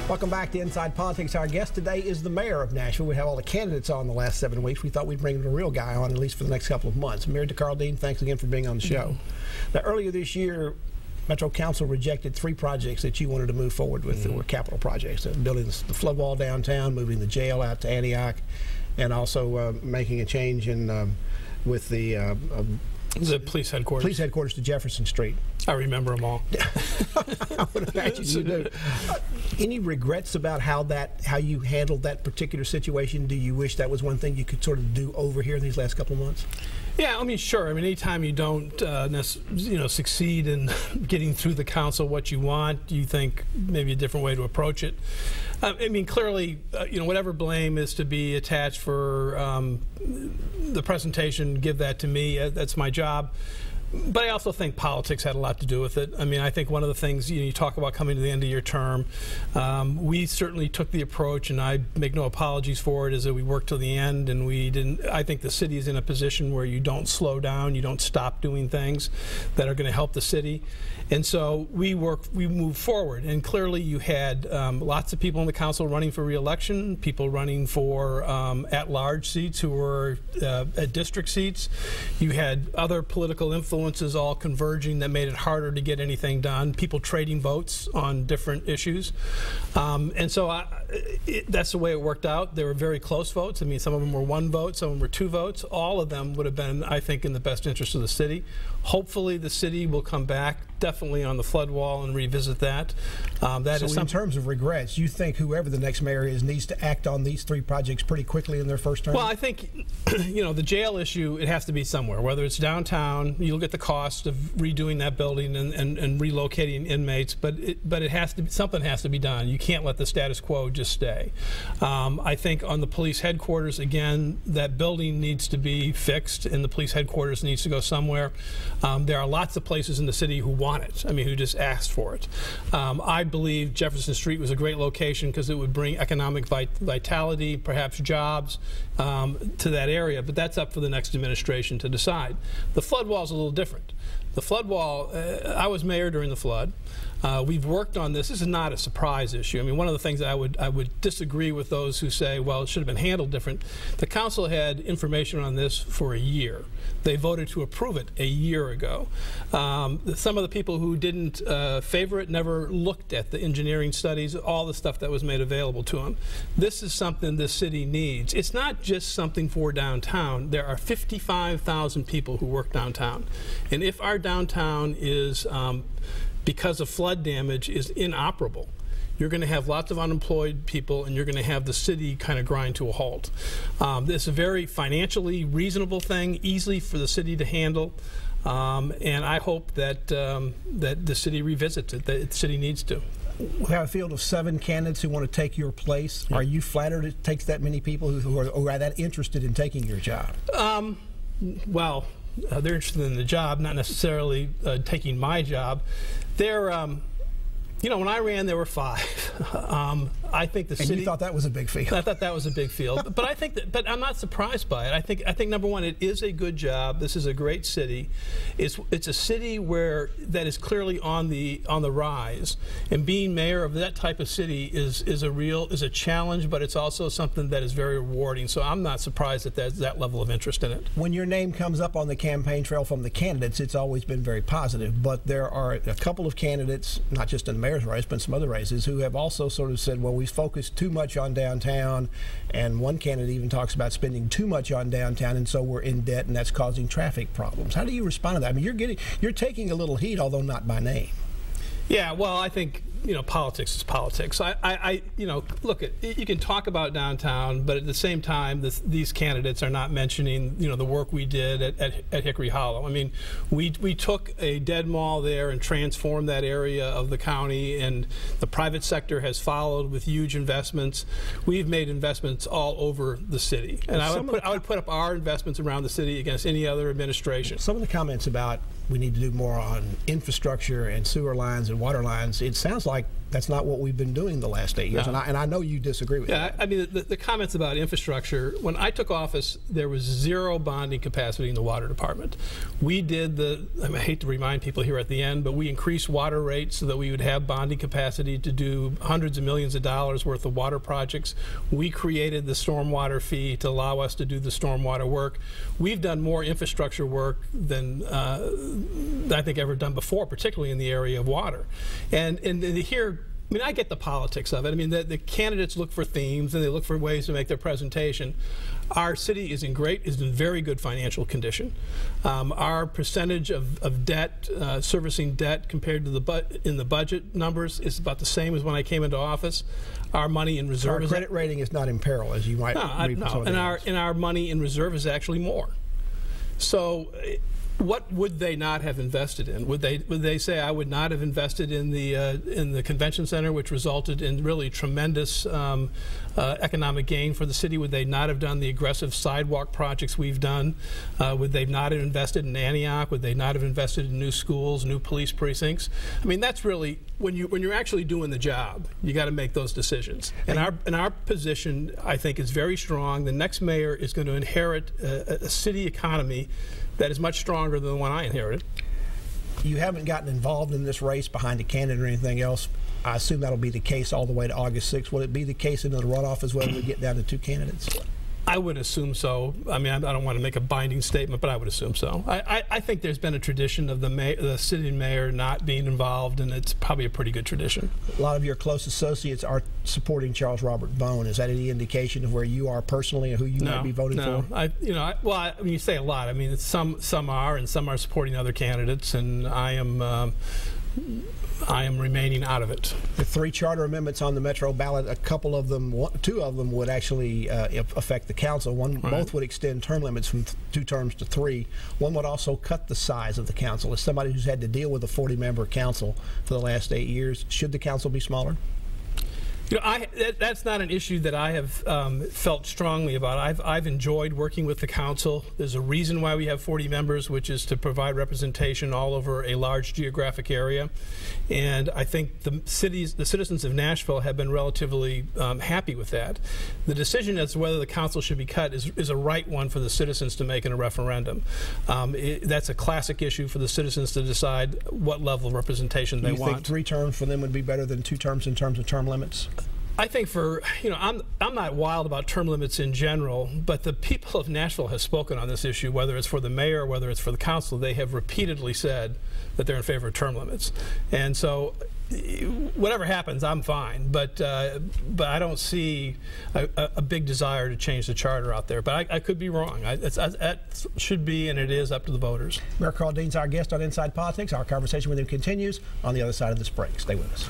Welcome back to Inside Politics. Our guest today is the mayor of Nashville. We have all the candidates on the last 7 weeks. We thought we'd bring the real guy on, at least for the next couple of months. Mayor Karl Dean, thanks again for being on the show. Now, earlier this year, Metro Council rejected 3 projects that you wanted to move forward with that were capital projects. Building the flood wall downtown, moving the jail out to Antioch, and also making a change in with the police headquarters. Police headquarters to Jefferson Street. I remember them all. I would imagine you do. Any regrets about how you handled that particular situation? Do you wish that was one thing you could sort of do over here in these last couple of months? Yeah, I mean, sure. I mean, anytime you don't, succeed in getting through the council what you want, you think maybe a different way to approach it. I mean, clearly, whatever blame is to be attached for the presentation, give that to me. That's my job. But I also think politics had a lot to do with it. I mean, I think one of the things, you talk about coming to the end of your term, we certainly took the approach, and I make no apologies for it, is that we worked to the end, and we didn't. I think the city is in a position where you don't slow down, you don't stop doing things that are going to help the city. And so we moved forward, and clearly you had lots of people in the council running for re-election, people running for at-large seats who were at district seats. You had other political influences all converging that made it harder to get anything done, people trading votes on different issues. And so that's the way it worked out. There were very close votes. I mean, some of them were 1 vote, some of them were 2 votes. All of them would have been, I think, in the best interest of the city. Hopefully the city will come back definitely on the flood wall and revisit that. So in terms of regrets, you think whoever the next mayor is needs to act on these 3 projects pretty quickly in their first term? Well, I think, the jail issue, it has to be somewhere, whether it's downtown. You look at the cost of redoing that building and relocating inmates, but it has to be, something has to be done. You can't let the status quo just stay. I think on the police headquarters, again, that building needs to be fixed, and the police headquarters needs to go somewhere. There are lots of places in the city who want it, I mean, who just asked for it. I believe Jefferson Street was a great location because it would bring economic vitality, perhaps jobs to that area, but that's up for the next administration to decide. The flood wall is a little different. The flood wall, I was mayor during the flood. We've worked on this. This is not a surprise issue. I mean, one of the things that I would disagree with those who say, well, it should have been handled different. The council had information on this for a year. They voted to approve it a year ago. Some of the people who didn't favor it never looked at the engineering studies, all the stuff that was made available to them. This is something the city needs. It's not just something for downtown. There are 55,000 people who work downtown. And if our downtown is, because of flood damage, is inoperable, you're going to have lots of unemployed people, and you're going to have the city kind of grind to a halt. This is a very financially reasonable thing, easily for the city to handle, and I hope that that the city revisits it. The city needs to. We have a field of 7 candidates who want to take your place. Are you flattered it takes that many people who are that interested in taking your job? Well, they're interested in the job, not necessarily taking my job. They're when I ran, there were 5. I think the city. And you thought that was a big field. I thought that was a big field, but I think that. But I'm not surprised by it. I think number one, it is a good job. This is a great city. It's a city that is clearly on the rise. And being mayor of that type of city is a challenge, but it's also something that is very rewarding. So I'm not surprised that there's that level of interest in it. When your name comes up on the campaign trail from the candidates, it's always been very positive. But there are a couple of candidates, not just in the mayor's race, but some other races, who have also sort of said, well, we focused too much on downtown, and one candidate even talks about spending too much on downtown, and so we're in debt, and that's causing traffic problems. How do you respond to that? I mean, you're taking a little heat, although not by name. Yeah, well, I think politics is politics. Look, you can talk about downtown, but at the same time, these candidates are not mentioning, the work we did at Hickory Hollow. I mean, we took a dead mall there and transformed that area of the county, and the private sector has followed with huge investments. We've made investments all over the city, and I would put up our investments around the city against any other administration. Some of the comments about we need to do more on infrastructure and sewer lines and water lines, it sounds like That's not what we've been doing the last 8 years, No. and I know you disagree with that. Yeah, I mean, the comments about infrastructure, when I took office, there was zero bonding capacity in the water department. We did I hate to remind people here at the end, but we increased water rates so that we would have bonding capacity to do hundreds of millions of dollars worth of water projects. We created the stormwater fee to allow us to do the stormwater work. We've done more infrastructure work than I think ever done before, particularly in the area of water. And here, I mean, I get the politics of it. I mean, the candidates look for themes and they look for ways to make their presentation. Our city is in very good financial condition. Our percentage of debt, servicing debt compared to in the budget numbers is about the same as when I came into office. Our money in reserve Our credit rating is not in peril, as you might read from some of the others. And our money in reserve is actually more. So what would they not have invested in? Would they say I would not have invested in the convention center, which resulted in really tremendous economic gain for the city? Would they not have done the aggressive sidewalk projects we've done? Would they not have invested in Antioch? Would they not have invested in new schools, new police precincts? I mean, that's really when you're actually doing the job, you got to make those decisions. And our position, I think, is very strong. The next mayor is going to inherit a city economy that is much stronger than the one I inherited. You haven't gotten involved in this race behind a candidate or anything else. I assume that'll be the case all the way to August 6th. Will it be the case in the runoff as well when we get down to two candidates? I would assume so. I mean, I don't want to make a binding statement, but I would assume so. I think there's been a tradition of the city mayor not being involved, and it's probably a pretty good tradition. A lot of your close associates are supporting Charles Robert Bone. Is that any indication of where you are personally and who you might be voting for? I mean, you say a lot. I mean, some are, and some are supporting other candidates, and I am remaining out of it. The three charter amendments on the Metro ballot, two of them would actually affect the council. Both would extend term limits from 2 terms to 3. One would also cut the size of the council. As somebody who's had to deal with a 40-member council for the last 8 years, should the council be smaller? You know, that's not an issue that I have felt strongly about. I've enjoyed working with the council. There's a reason why we have 40 members, which is to provide representation all over a large geographic area. And I think the citizens of Nashville have been relatively happy with that. The decision as to whether the council should be cut is a right one for the citizens to make in a referendum. That's a classic issue for the citizens to decide what level of representation they want. Do you think 3 terms for them would be better than 2 terms in terms of term limits? I think I'm not wild about term limits in general, but the people of Nashville have spoken on this issue, whether it's for the mayor or whether it's for the council. They have repeatedly said that they're in favor of term limits. And so whatever happens, I'm fine. But I don't see a big desire to change the charter out there. But I could be wrong. That should be, and it is, up to the voters. Mayor Karl Dean's our guest on Inside Politics. Our conversation with him continues on the other side of this break. Stay with us.